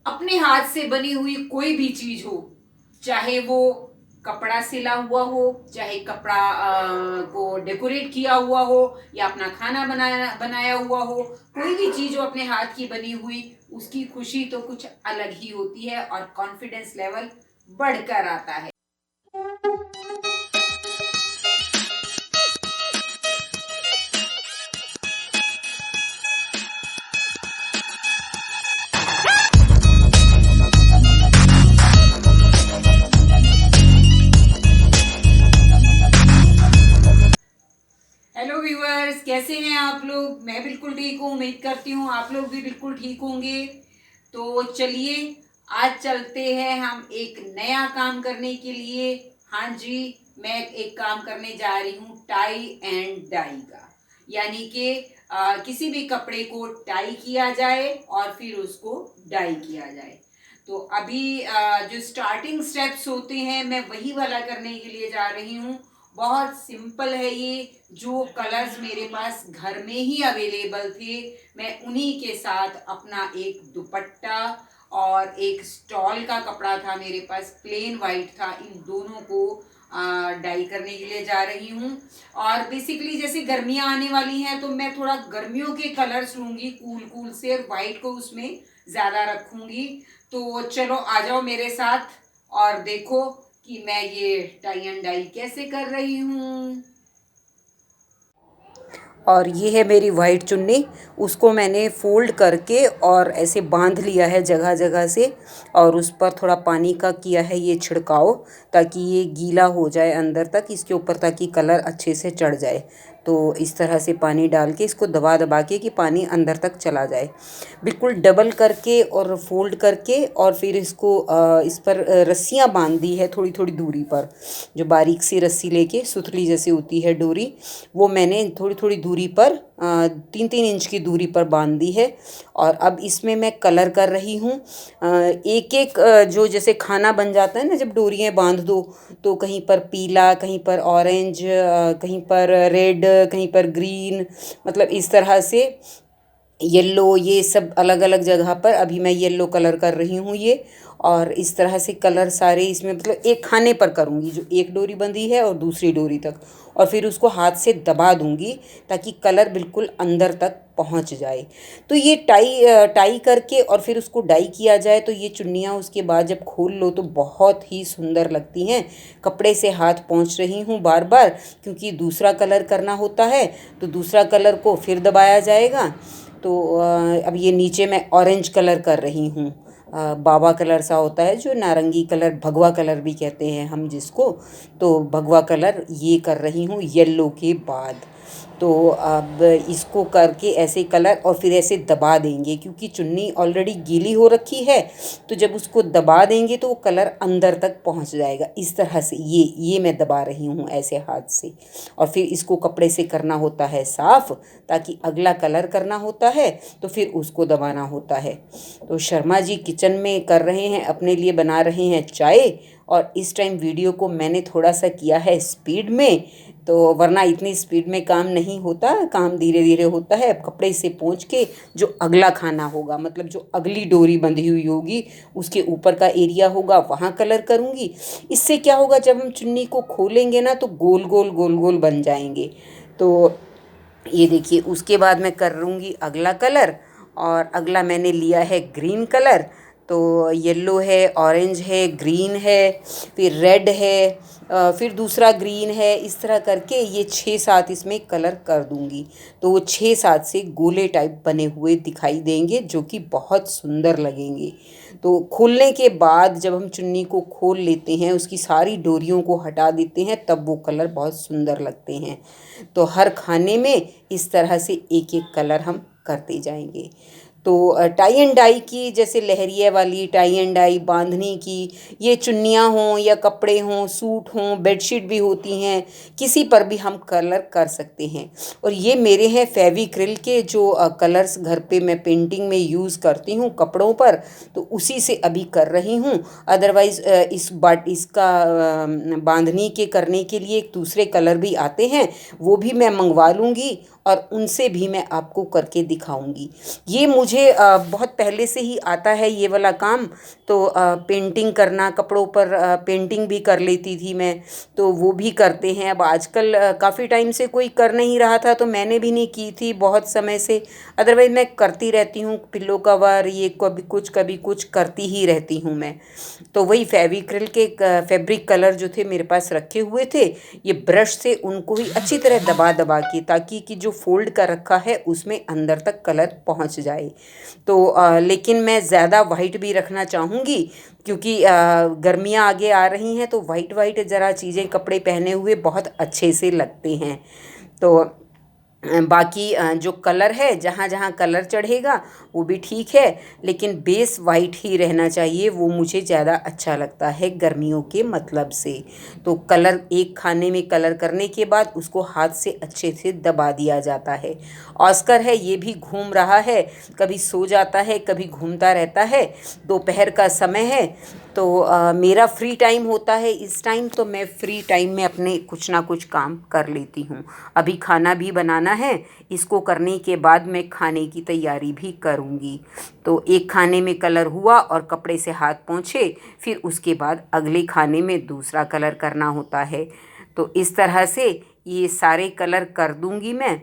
अपने हाथ से बनी हुई कोई भी चीज हो, चाहे वो कपड़ा सिला हुआ हो, चाहे कपड़ा को डेकोरेट किया हुआ हो, या अपना खाना बनाया बनाया हुआ हो, कोई भी चीज हो अपने हाथ की बनी हुई, उसकी खुशी तो कुछ अलग ही होती है और कॉन्फिडेंस लेवल बढ़कर आता है। हेलो व्यूअर्स, कैसे हैं आप लोग? मैं बिल्कुल ठीक हूँ, उम्मीद करती हूँ आप लोग भी बिल्कुल ठीक होंगे। तो चलिए, आज चलते हैं हम एक नया काम करने के लिए। हाँ जी, मैं एक काम करने जा रही हूँ टाई एंड डाई का, यानी कि किसी भी कपड़े को टाई किया जाए और फिर उसको डाई किया जाए। तो अभी जो स्टार्टिंग स्टेप्स होते हैं मैं वही वाला करने के लिए जा रही हूँ। बहुत सिंपल है ये। जो कलर्स मेरे पास घर में ही अवेलेबल थे, मैं उन्हीं के साथ अपना एक दुपट्टा और एक स्टॉल का कपड़ा था मेरे पास, प्लेन वाइट था, इन दोनों को डाई करने के लिए जा रही हूँ। और बेसिकली जैसे गर्मियाँ आने वाली हैं तो मैं थोड़ा गर्मियों के कलर्स लूँगी कूल कूल से, और वाइट को उसमें ज़्यादा रखूँगी। तो चलो आ जाओ मेरे साथ और देखो कि मैं ये टाई एंड डाई कैसे कर रही हूँ। और ये है मेरी वाइट चुन्नी, उसको मैंने फ़ोल्ड करके और ऐसे बांध लिया है जगह जगह से, और उस पर थोड़ा पानी का किया है ये छिड़काव, ताकि ये गीला हो जाए अंदर तक इसके ऊपर, ताकि कलर अच्छे से चढ़ जाए। तो इस तरह से पानी डाल के इसको दबा दबा के कि पानी अंदर तक चला जाए, बिल्कुल डबल करके और फोल्ड करके। और फिर इसको इस पर रस्सियाँ बांध दी है थोड़ी थोड़ी दूरी पर, जो बारीक सी रस्सी लेके सुतली जैसी होती है डोरी, वो मैंने थोड़ी थोड़ी दूरी पर 3-3 इंच की दूरी पर बांध दी है। और अब इसमें मैं कलर कर रही हूँ। एक एक जो जैसे खाना बन जाता है ना जब डोरियाँ बांध दो, तो कहीं पर पीला, कहीं पर ऑरेंज, कहीं पर रेड, कहीं पर ग्रीन, मतलब इस तरह से येलो, ये सब अलग अलग जगह पर अभी मैं येलो कलर कर रही हूँ ये। और इस तरह से कलर सारे इसमें, मतलब एक खाने पर करूँगी, जो एक डोरी बंधी है और दूसरी डोरी तक, और फिर उसको हाथ से दबा दूँगी ताकि कलर बिल्कुल अंदर तक पहुँच जाए। तो ये टाई करके और फिर उसको डाई किया जाए तो ये चुन्नियाँ उसके बाद जब खोल लो तो बहुत ही सुंदर लगती हैं। कपड़े से हाथ पोंछ रही हूँ बार बार, क्योंकि दूसरा कलर करना होता है, तो दूसरा कलर को फिर दबाया जाएगा। तो अब ये नीचे मैं ऑरेंज कलर कर रही हूँ। बाबा कलर सा होता है, जो नारंगी कलर, भगवा कलर भी कहते हैं हम जिसको, तो भगवा कलर ये कर रही हूँ येलो के बाद। तो अब इसको करके ऐसे कलर और फिर ऐसे दबा देंगे, क्योंकि चुन्नी ऑलरेडी गीली हो रखी है, तो जब उसको दबा देंगे तो वो कलर अंदर तक पहुंच जाएगा। इस तरह से ये मैं दबा रही हूँ ऐसे हाथ से। और फिर इसको कपड़े से करना होता है साफ़, ताकि अगला कलर करना होता है तो फिर उसको दबाना होता है। तो शर्मा जी किचन में कर रहे हैं, अपने लिए बना रहे हैं चाय। और इस टाइम वीडियो को मैंने थोड़ा सा किया है स्पीड में, तो वरना इतनी स्पीड में काम नहीं होता, काम धीरे धीरे होता है। अब कपड़े से पोंछ के जो अगला खाना होगा, मतलब जो अगली डोरी बंधी हुई होगी उसके ऊपर का एरिया होगा, वहाँ कलर करूँगी। इससे क्या होगा, जब हम चुन्नी को खोलेंगे ना तो गोल गोल गोल गोल बन जाएंगे। तो ये देखिए, उसके बाद मैं कर लूँगी अगला कलर। और अगला मैंने लिया है ग्रीन कलर। तो येलो है, ऑरेंज है, ग्रीन है, फिर रेड है, फिर दूसरा ग्रीन है, इस तरह करके ये 6-7 इसमें कलर कर दूँगी। तो वो 6-7 से गोले टाइप बने हुए दिखाई देंगे, जो कि बहुत सुंदर लगेंगे। तो खोलने के बाद जब हम चुन्नी को खोल लेते हैं, उसकी सारी डोरियों को हटा देते हैं, तब वो कलर बहुत सुंदर लगते हैं। तो हर खाने में इस तरह से एक एक कलर हम करते जाएंगे। तो टाई एंड डाई की, जैसे लहरिया वाली टाई एंड डाई बांधने की, ये चुन्नियाँ हों या कपड़े हों, सूट हों, बेडशीट भी होती हैं, किसी पर भी हम कलर कर सकते हैं। और ये मेरे हैं फेविक्रिल के जो कलर्स घर पे मैं पेंटिंग में यूज़ करती हूँ कपड़ों पर, तो उसी से अभी कर रही हूँ। अदरवाइज़ इसका बांधनी के करने के लिए एक दूसरे कलर भी आते हैं, वो भी मैं मंगवा लूँगी और उनसे भी मैं आपको करके दिखाऊंगी। ये मुझे मुझे बहुत पहले से ही आता है ये वाला काम। तो पेंटिंग करना, कपड़ों पर पेंटिंग भी कर लेती थी मैं, तो वो भी करते हैं। अब आजकल काफ़ी टाइम से कोई कर नहीं रहा था तो मैंने भी नहीं की थी बहुत समय से। अदरवाइज़ मैं करती रहती हूँ, पिल्लो कवर ये कभी कुछ करती ही रहती हूँ मैं। तो वही फेविक्रिल के फैब्रिक कलर जो थे मेरे पास रखे हुए थे, ये ब्रश से उनको ही अच्छी तरह दबा दबा के, ताकि कि जो फोल्ड कर रखा है उसमें अंदर तक कलर पहुंच जाए। तो लेकिन मैं ज़्यादा वाइट भी रखना चाहूँगी, क्योंकि गर्मियाँ आगे आ रही हैं, तो वाइट वाइट ज़रा चीज़ें कपड़े पहने हुए बहुत अच्छे से लगते हैं। तो बाकी जो कलर है, जहाँ जहाँ कलर चढ़ेगा वो भी ठीक है, लेकिन बेस वाइट ही रहना चाहिए, वो मुझे ज़्यादा अच्छा लगता है गर्मियों के मतलब से। तो कलर एक खाने में कलर करने के बाद उसको हाथ से अच्छे से दबा दिया जाता है। ऑस्कर है, ये भी घूम रहा है, कभी सो जाता है कभी घूमता रहता है। दोपहर का समय है, तो मेरा फ्री टाइम होता है इस टाइम, तो मैं फ्री टाइम में अपने कुछ ना कुछ काम कर लेती हूँ। अभी खाना भी बनाना है, इसको करने के बाद मैं खाने की तैयारी भी करूँगी। तो एक खाने में कलर हुआ और कपड़े से हाथ पोंछे, फिर उसके बाद अगले खाने में दूसरा कलर करना होता है। तो इस तरह से ये सारे कलर कर दूँगी मैं।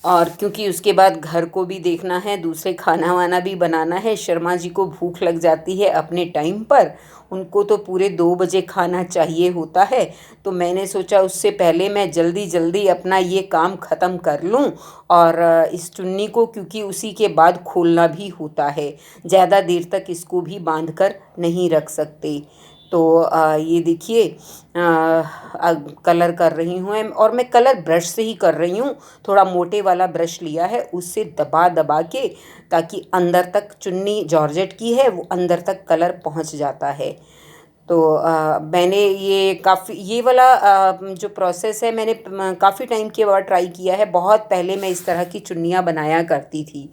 और क्योंकि उसके बाद घर को भी देखना है, दूसरे खाना वाना भी बनाना है। शर्मा जी को भूख लग जाती है अपने टाइम पर, उनको तो पूरे 2 बजे खाना चाहिए होता है। तो मैंने सोचा उससे पहले मैं जल्दी जल्दी अपना ये काम ख़त्म कर लूँ। और इस चुन्नी को, क्योंकि उसी के बाद खोलना भी होता है, ज़्यादा देर तक इसको भी बांध कर नहीं रख सकते। तो ये देखिए कलर कर रही हूँ और मैं कलर ब्रश से ही कर रही हूँ। थोड़ा मोटे वाला ब्रश लिया है, उससे दबा दबा के, ताकि अंदर तक, चुन्नी जॉर्जेट की है, वो अंदर तक कलर पहुँच जाता है। तो मैंने ये वाला जो प्रोसेस है, मैंने काफ़ी टाइम के बाद ट्राई किया है। बहुत पहले मैं इस तरह की चुन्नियाँ बनाया करती थी,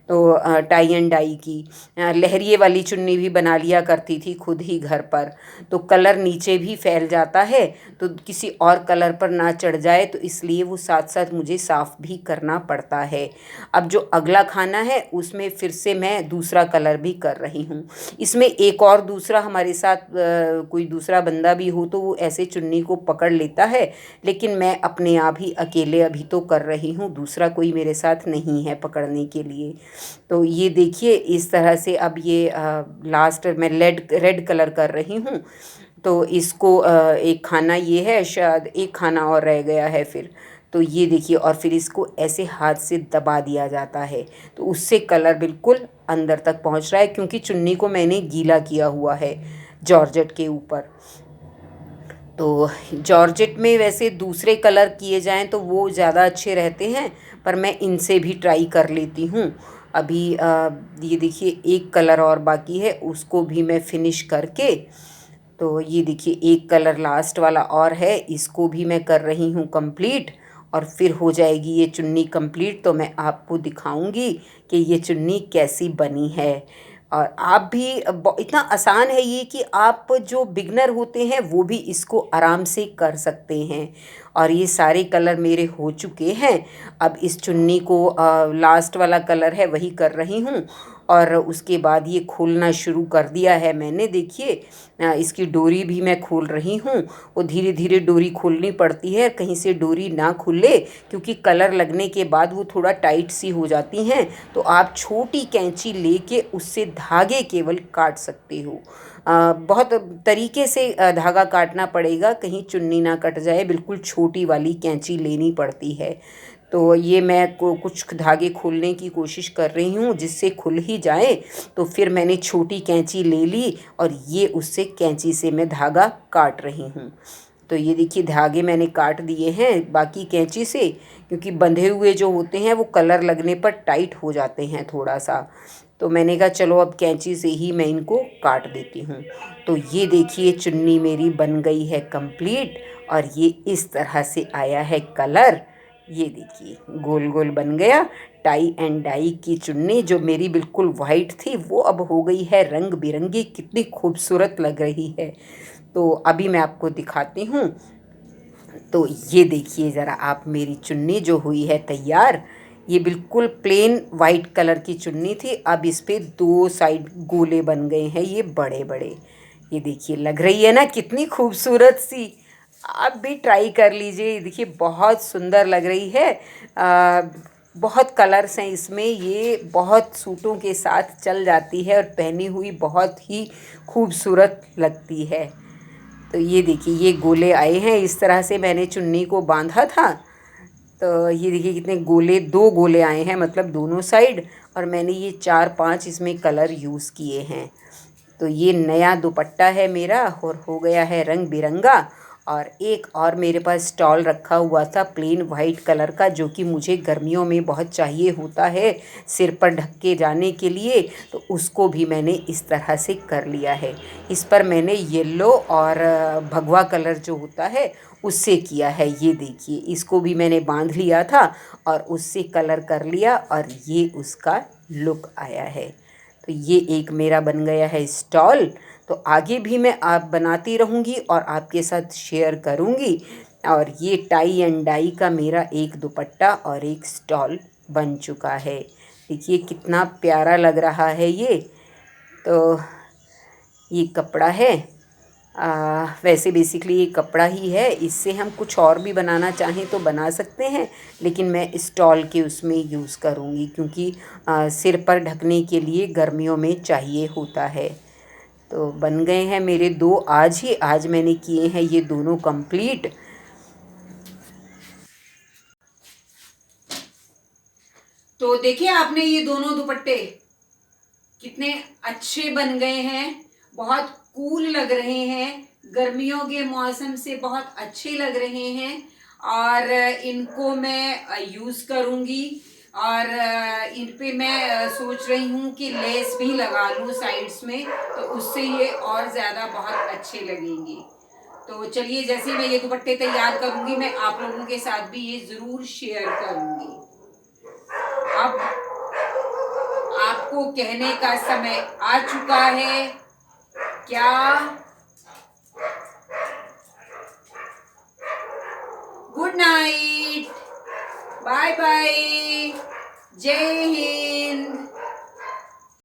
तो टाई एंड डाई की लहरिए वाली चुन्नी भी बना लिया करती थी खुद ही घर पर। तो कलर नीचे भी फैल जाता है, तो किसी और कलर पर ना चढ़ जाए, तो इसलिए वो साथ साथ मुझे साफ़ भी करना पड़ता है। अब जो अगला खाना है उसमें फिर से मैं दूसरा कलर भी कर रही हूँ। इसमें एक और दूसरा हमारे साथ कोई दूसरा बंदा भी हो तो वो ऐसे चुन्नी को पकड़ लेता है, लेकिन मैं अपने आप ही अकेले अभी तो कर रही हूँ, दूसरा कोई मेरे साथ नहीं है पकड़ने के लिए। तो ये देखिए इस तरह से अब ये लास्ट मैं रेड कलर कर रही हूँ। तो इसको एक खाना ये है, शायद एक खाना और रह गया है फिर। तो ये देखिए, और फिर इसको ऐसे हाथ से दबा दिया जाता है, तो उससे कलर बिल्कुल अंदर तक पहुंच रहा है, क्योंकि चुन्नी को मैंने गीला किया हुआ है जॉर्जेट के ऊपर। तो जॉर्जेट में वैसे दूसरे कलर किए जाएं तो वो ज़्यादा अच्छे रहते हैं, पर मैं इनसे भी ट्राई कर लेती हूँ। अभी ये देखिए एक कलर और बाकी है, उसको भी मैं फिनिश करके, तो ये देखिए एक कलर लास्ट वाला और है, इसको भी मैं कर रही हूँ कंप्लीट। और फिर हो जाएगी ये चुन्नी कंप्लीट, तो मैं आपको दिखाऊंगी कि ये चुन्नी कैसी बनी है। और आप भी इतना आसान है ये कि आप जो बिगनर होते हैं वो भी इसको आराम से कर सकते हैं। और ये सारे कलर मेरे हो चुके हैं। अब इस चुन्नी को लास्ट वाला कलर है वही कर रही हूँ, और उसके बाद ये खोलना शुरू कर दिया है मैंने। देखिए इसकी डोरी भी मैं खोल रही हूँ। वो धीरे धीरे डोरी खोलनी पड़ती है, कहीं से डोरी ना खुले, क्योंकि कलर लगने के बाद वो थोड़ा टाइट सी हो जाती हैं। तो आप छोटी कैंची लेके उससे धागे केवल काट सकते हो। बहुत तरीके से धागा काटना पड़ेगा, कहीं चुन्नी ना कट जाए, बिल्कुल छोटी वाली कैंची लेनी पड़ती है। तो ये मैं कुछ धागे खोलने की कोशिश कर रही हूँ जिससे खुल ही जाए। तो फिर मैंने छोटी कैंची ले ली और ये उससे कैंची से मैं धागा काट रही हूँ। तो ये देखिए धागे मैंने काट दिए हैं बाकी कैंची से, क्योंकि बंधे हुए जो होते हैं वो कलर लगने पर टाइट हो जाते हैं थोड़ा सा। तो मैंने कहा चलो अब कैंची से ही मैं इनको काट देती हूँ। तो ये देखिए चुन्नी मेरी बन गई है कंप्लीट, और ये इस तरह से आया है कलर। ये देखिए गोल गोल बन गया। टाई एंड डाई की चुन्नी जो मेरी बिल्कुल वाइट थी वो अब हो गई है रंग बिरंगी, कितनी खूबसूरत लग रही है। तो अभी मैं आपको दिखाती हूँ। तो ये देखिए ज़रा आप मेरी चुन्नी जो हुई है तैयार, ये बिल्कुल प्लेन वाइट कलर की चुन्नी थी। अब इस पे 2 साइड गोले बन गए हैं ये बड़े बड़े। ये देखिए लग रही है ना कितनी खूबसूरत सी। आप भी ट्राई कर लीजिए। देखिए बहुत सुंदर लग रही है। आ, बहुत कलर्स हैं इसमें। ये बहुत सूटों के साथ चल जाती है और पहनी हुई बहुत ही खूबसूरत लगती है। तो ये देखिए ये गोले आए हैं। इस तरह से मैंने चुन्नी को बांधा था। तो ये देखिए कितने गोले, 2 गोले आए हैं मतलब दोनों साइड। और मैंने ये 4-5 इसमें कलर यूज़ किए हैं। तो ये नया दुपट्टा है मेरा और हो गया है रंग बिरंगा। और एक और मेरे पास स्टॉल रखा हुआ था प्लेन वाइट कलर का, जो कि मुझे गर्मियों में बहुत चाहिए होता है सिर पर ढक के जाने के लिए। तो उसको भी मैंने इस तरह से कर लिया है। इस पर मैंने येलो और भगवा कलर जो होता है उससे किया है। ये देखिए इसको भी मैंने बांध लिया था और उससे कलर कर लिया और ये उसका लुक आया है। तो ये एक मेरा बन गया है स्टॉल। तो आगे भी मैं आप बनाती रहूँगी और आपके साथ शेयर करूँगी। और ये टाई एंड डाई का मेरा एक दुपट्टा और एक स्टॉल बन चुका है। देखिए कितना प्यारा लग रहा है ये। तो ये कपड़ा है। वैसे बेसिकली ये कपड़ा ही है। इससे हम कुछ और भी बनाना चाहें तो बना सकते हैं, लेकिन मैं स्टॉल के उसमें यूज़ करूँगी क्योंकि सिर पर ढकने के लिए गर्मियों में चाहिए होता है। तो बन गए हैं मेरे 2 आज मैंने किए हैं ये दोनों कंप्लीट। तो देखिए आपने ये दोनों दुपट्टे कितने अच्छे बन गए हैं। बहुत कूल लग रहे हैं। गर्मियों के मौसम से बहुत अच्छे लग रहे हैं। और इनको मैं यूज़ करूँगी। और इन पे मैं सोच रही हूँ कि लेस भी लगा लूँ साइड्स में, तो उससे ये और ज़्यादा बहुत अच्छे लगेंगे। तो चलिए जैसे मैं ये दुपट्टे तैयार करूँगी मैं आप लोगों के साथ भी ये ज़रूर शेयर करूँगी। अब आपको कहने का समय आ चुका है। क्या? गुड नाइट, बाय बाय, जय हिंद।